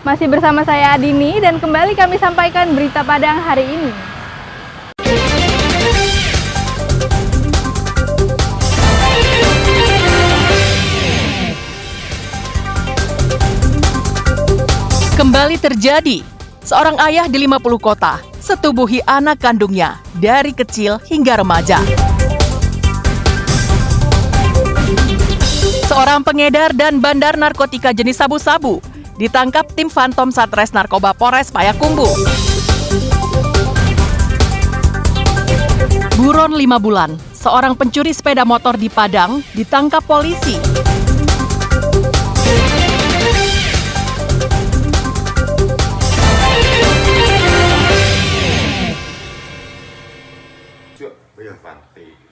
Masih bersama saya Adini dan kembali kami sampaikan berita Padang hari ini. Kembali terjadi, seorang ayah di 50 kota setubuhi anak kandungnya dari kecil hingga remaja. Seorang pengedar dan bandar narkotika jenis sabu-sabu ditangkap tim Phantom Satres Narkoba Polres Payakumbuh. Buron 5 bulan, seorang pencuri sepeda motor di Padang ditangkap polisi.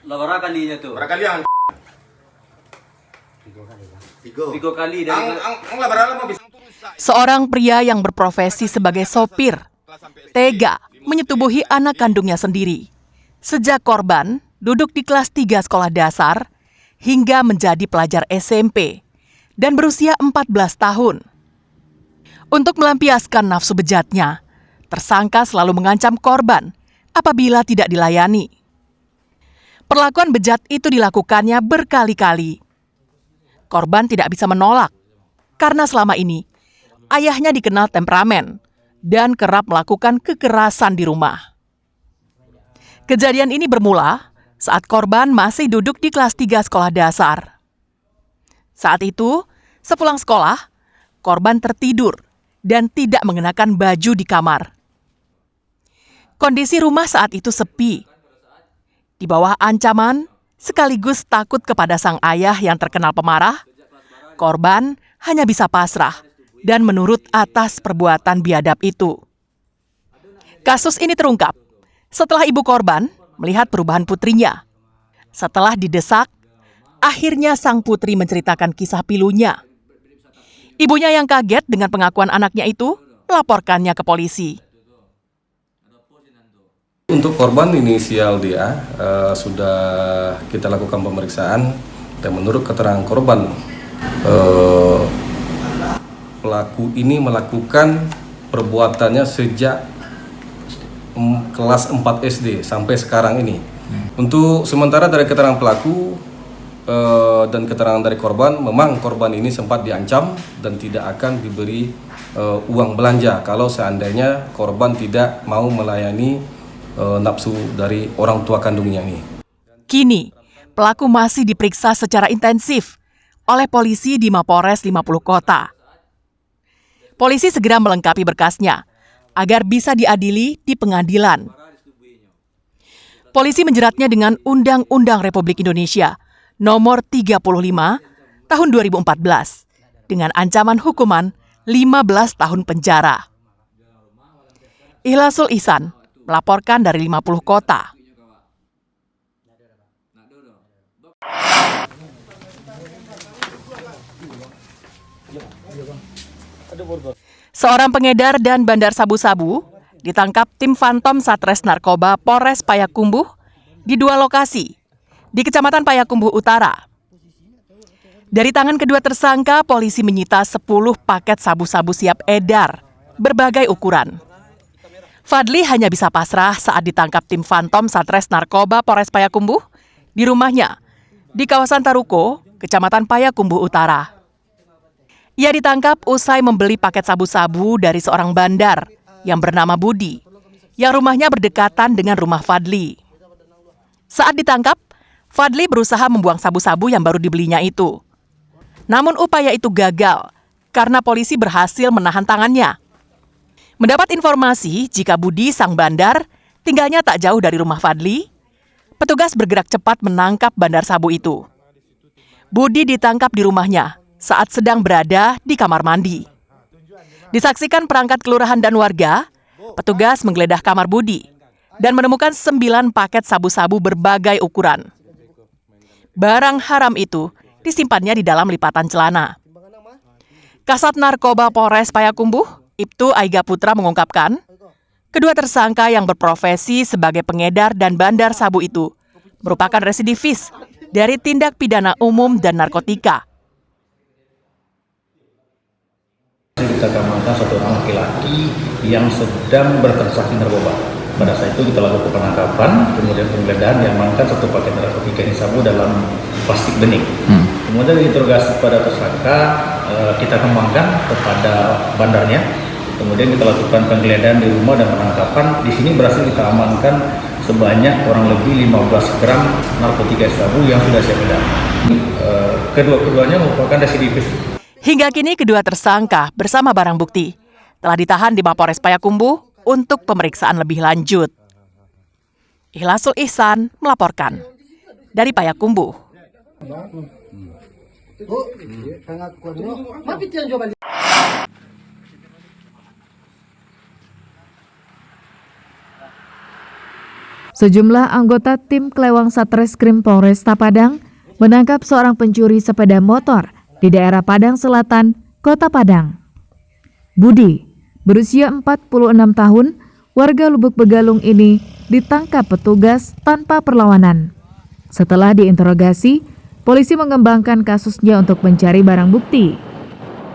Berapa kalinya tuh? Berapa kali yang? Tiga kali dari Seorang pria yang berprofesi sebagai sopir tega menyetubuhi anak kandungnya sendiri. Sejak korban duduk di kelas 3 sekolah dasar hingga menjadi pelajar SMP dan berusia 14 tahun. Untuk melampiaskan nafsu bejatnya, tersangka selalu mengancam korban apabila tidak dilayani. Perlakuan bejat itu dilakukannya berkali-kali. Korban tidak bisa menolak karena selama ini ayahnya dikenal temperamen dan kerap melakukan kekerasan di rumah. Kejadian ini bermula saat korban masih duduk di kelas 3 sekolah dasar. Saat itu, sepulang sekolah, korban tertidur dan tidak mengenakan baju di kamar. Kondisi rumah saat itu sepi. Di bawah ancaman, sekaligus takut kepada sang ayah yang terkenal pemarah, korban hanya bisa pasrah dan menurut atas perbuatan biadab itu. Kasus ini terungkap setelah ibu korban melihat perubahan putrinya. Setelah didesak, akhirnya sang putri menceritakan kisah pilunya. Ibunya yang kaget dengan pengakuan anaknya itu melaporkannya ke polisi. Untuk korban inisial dia sudah kita lakukan pemeriksaan dan menurut keterangan korban pelaku ini melakukan perbuatannya sejak kelas 4 SD sampai sekarang ini. Untuk sementara dari keterangan pelaku dan keterangan dari korban, memang korban ini sempat diancam dan tidak akan diberi uang belanja kalau seandainya korban tidak mau melayani nafsu dari orang tua kandungnya ini. Kini, pelaku masih diperiksa secara intensif oleh polisi di Mapores 50 kota. Polisi segera melengkapi berkasnya agar bisa diadili di pengadilan. Polisi menjeratnya dengan Undang-Undang Republik Indonesia Nomor 35 Tahun 2014 dengan ancaman hukuman 15 tahun penjara. Ihlasul Ihsan melaporkan dari 50 kota. Seorang pengedar dan bandar sabu-sabu ditangkap tim Phantom Satres Narkoba Polres Payakumbuh di 2 lokasi di Kecamatan Payakumbuh Utara. Dari tangan kedua tersangka, polisi menyita 10 paket sabu-sabu siap edar berbagai ukuran. Fadli hanya bisa pasrah saat ditangkap tim Phantom Satres Narkoba Polres Payakumbuh di rumahnya di kawasan Taruko, Kecamatan Payakumbuh Utara. Ia ditangkap usai membeli paket sabu-sabu dari seorang bandar yang bernama Budi, yang rumahnya berdekatan dengan rumah Fadli. Saat ditangkap, Fadli berusaha membuang sabu-sabu yang baru dibelinya itu. Namun upaya itu gagal karena polisi berhasil menahan tangannya. Mendapat informasi jika Budi sang bandar tinggalnya tak jauh dari rumah Fadli, petugas bergerak cepat menangkap bandar sabu itu. Budi ditangkap di rumahnya saat sedang berada di kamar mandi. Disaksikan perangkat kelurahan dan warga, petugas menggeledah kamar Budi dan menemukan 9 paket sabu-sabu berbagai ukuran. Barang haram itu disimpannya di dalam lipatan celana. Kasat Narkoba Polres Payakumbuh, Ibtu Aiga Putra mengungkapkan, kedua tersangka yang berprofesi sebagai pengedar dan bandar sabu itu merupakan residivis dari tindak pidana umum dan narkotika. Kita amankan satu orang laki-laki yang sedang bertransaksi narkoba. Pada saat itu kita lakukan penangkapan, kemudian penggeledahan, diamankan satu paket narkotika jenis sabu dalam plastik bening. Kemudian diinterogasi pada tersangka, kita kembangkan kepada bandarnya. Kemudian kita lakukan penggeledahan di rumah dan penangkapan. Di sini berhasil kita amankan sebanyak kurang lebih 15 gram narkotika sabu yang sudah siap edar. Kedua-keduanya merupakan residivis. Hingga kini kedua tersangka bersama barang bukti telah ditahan di Mapores Payakumbuh untuk pemeriksaan lebih lanjut. Ikhlasul Ihsan melaporkan dari Payakumbuh. Sejumlah anggota tim Klewang Satreskrim Polresta Padang menangkap seorang pencuri sepeda motor di daerah Padang Selatan, Kota Padang. Budi, berusia 46 tahun, warga Lubuk Begalung ini ditangkap petugas tanpa perlawanan. Setelah diinterogasi, polisi mengembangkan kasusnya untuk mencari barang bukti.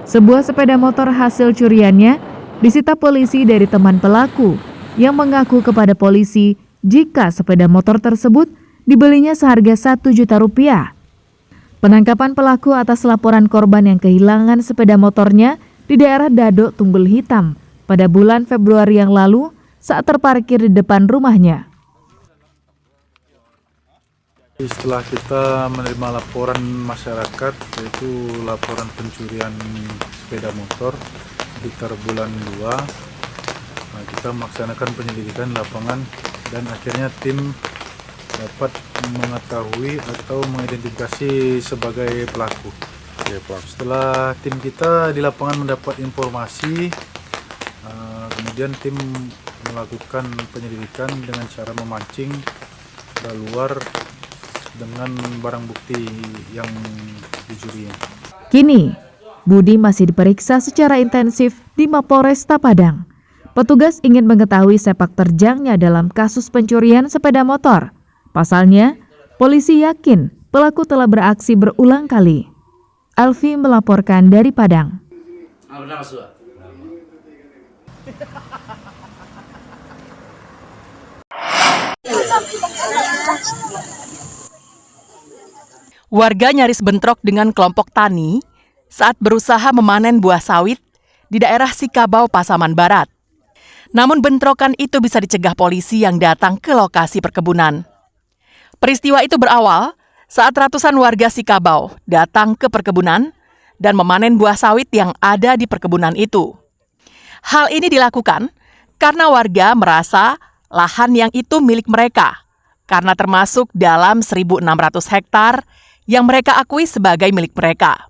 Sebuah sepeda motor hasil curiannya disita polisi dari teman pelaku yang mengaku kepada polisi jika sepeda motor tersebut dibelinya seharga Rp1 juta. Penangkapan pelaku atas laporan korban yang kehilangan sepeda motornya di daerah Dado Tunggul Hitam pada bulan Februari yang lalu saat terparkir di depan rumahnya. Setelah kita menerima laporan masyarakat, yaitu laporan pencurian sepeda motor sekitar bulan 2, kita melaksanakan penyelidikan lapangan dan akhirnya tim dapat mengetahui atau mengidentifikasi sebagai pelaku. Setelah tim kita di lapangan mendapat informasi, kemudian tim melakukan penyelidikan dengan cara memancing luar dengan barang bukti yang dicurinya. Kini, Budi masih diperiksa secara intensif di Mapolresta Padang. Petugas ingin mengetahui sepak terjangnya dalam kasus pencurian sepeda motor. Pasalnya, polisi yakin pelaku telah beraksi berulang kali. Alfi melaporkan dari Padang. Warga nyaris bentrok dengan kelompok tani saat berusaha memanen buah sawit di daerah Sikabau, Pasaman Barat. Namun bentrokan itu bisa dicegah polisi yang datang ke lokasi perkebunan. Peristiwa itu berawal saat ratusan warga Sikabau datang ke perkebunan dan memanen buah sawit yang ada di perkebunan itu. Hal ini dilakukan karena warga merasa lahan yang itu milik mereka, karena termasuk dalam 1.600 hektar yang mereka akui sebagai milik mereka.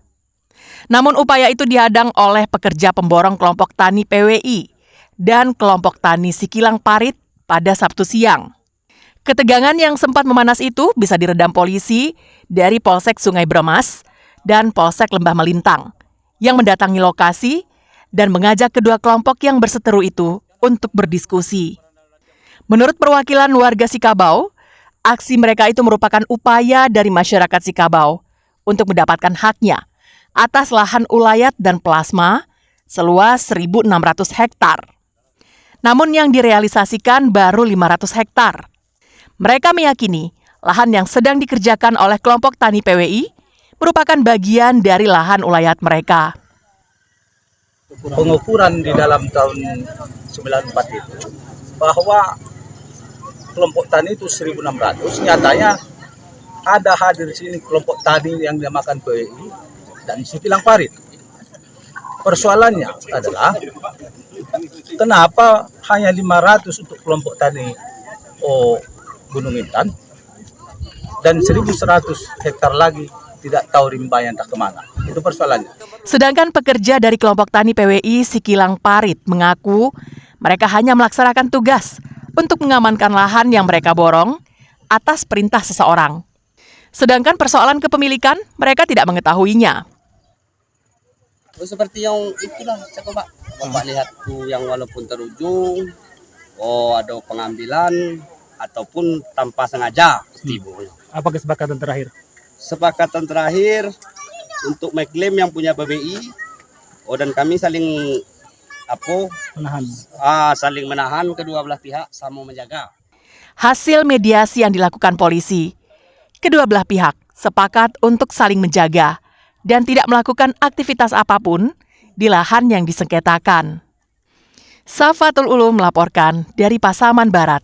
Namun upaya itu dihadang oleh pekerja pemborong kelompok tani PWI dan kelompok tani Sikilang Parit pada Sabtu siang. Ketegangan yang sempat memanas itu bisa diredam polisi dari Polsek Sungai Bremas dan Polsek Lembah Melintang yang mendatangi lokasi dan mengajak kedua kelompok yang berseteru itu untuk berdiskusi. Menurut perwakilan warga Sikabau, aksi mereka itu merupakan upaya dari masyarakat Sikabau untuk mendapatkan haknya atas lahan ulayat dan plasma seluas 1.600 hektar. Namun yang direalisasikan baru 500 hektar. Mereka meyakini lahan yang sedang dikerjakan oleh kelompok tani PWI merupakan bagian dari lahan ulayat mereka. Pengukuran di dalam tahun 94 itu bahwa kelompok tani itu 1.600, nyatanya ada hadir di sini kelompok tani yang dinamakan PWI dan Sikilang Parit. Persoalannya adalah kenapa hanya 500 untuk kelompok tani Gunung Intan dan 1.100 hektar lagi tidak tahu rimbanya entah kemana. Itu persoalannya. Sedangkan pekerja dari kelompok tani PWI Sikilang Parit mengaku mereka hanya melaksanakan tugas untuk mengamankan lahan yang mereka borong atas perintah seseorang. Sedangkan persoalan kepemilikan mereka tidak mengetahuinya. Seperti yang itulah, coba Bapak lihat tuh yang walaupun terujung, ada pengambilan ataupun tanpa sengaja. Apa kesepakatan terakhir? Sepakatan terakhir untuk mengklaim yang punya PBI Dan kami saling Menahan. saling menahan, kedua belah pihak sama menjaga. Hasil mediasi yang dilakukan polisi, kedua belah pihak sepakat untuk saling menjaga dan tidak melakukan aktivitas apapun di lahan yang disengketakan. Safatul Ulum melaporkan dari Pasaman Barat.